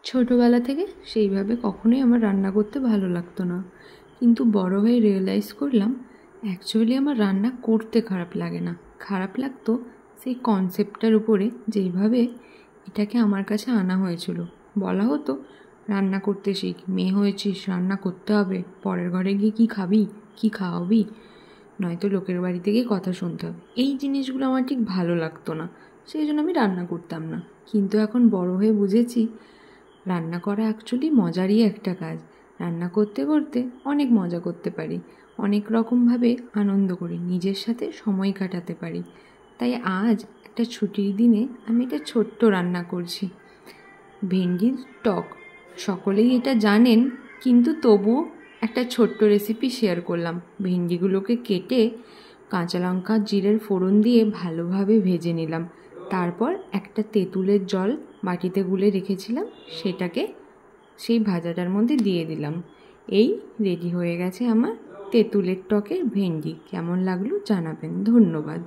ছোটোবেলা থেকে সেইভাবে কখনোই আমার রান্না করতে ভালো লাগতো না, কিন্তু বড় হয়ে রিয়েলাইজ করলাম অ্যাকচুয়ালি আমার রান্না করতে খারাপ লাগে না, খারাপ লাগতো সেই কনসেপ্টটার উপরে যেইভাবে এটাকে আমার কাছে আনা হয়েছিল। বলা হতো রান্না করতে শিখ, মেয়ে হয়েছিস রান্না করতে হবে, পরের ঘরে গিয়ে কী খাবি, কী খাওয়াবি, নয়তো লোকের বাড়িতে গিয়ে কথা শুনতে হবে। এই জিনিসগুলো আমার ঠিক ভালো লাগতো না, সেই জন্য আমি রান্না করতাম না। কিন্তু এখন বড় হয়ে বুঝেছি রান্না করা অ্যাকচুয়ালি মজারই একটা কাজ। রান্না করতে করতে অনেক মজা করতে পারি, অনেক রকমভাবে আনন্দ করি, নিজের সাথে সময় কাটাতে পারি। তাই আজ একটা ছুটির দিনে আমি একটা ছোট্ট রান্না করছি, ভেন্ডির টক। সকলেই এটা জানেন, কিন্তু তবুও একটা ছোট্ট রেসিপি শেয়ার করলাম। ভেন্ডিগুলোকে কেটে কাঁচা লঙ্কা জিরের ফোড়ন দিয়ে ভালোভাবে ভেজে নিলাম। তারপর একটা তেঁতুলের জল বাটিতে গুলে রেখেছিলাম, সেটাকে সেই ভাজাটার মধ্যে দিয়ে দিলাম। এই রেডি হয়ে গেছে আমার তেঁতুলের টকের ভেন্ডি। কেমন লাগলো জানাবেন। ধন্যবাদ।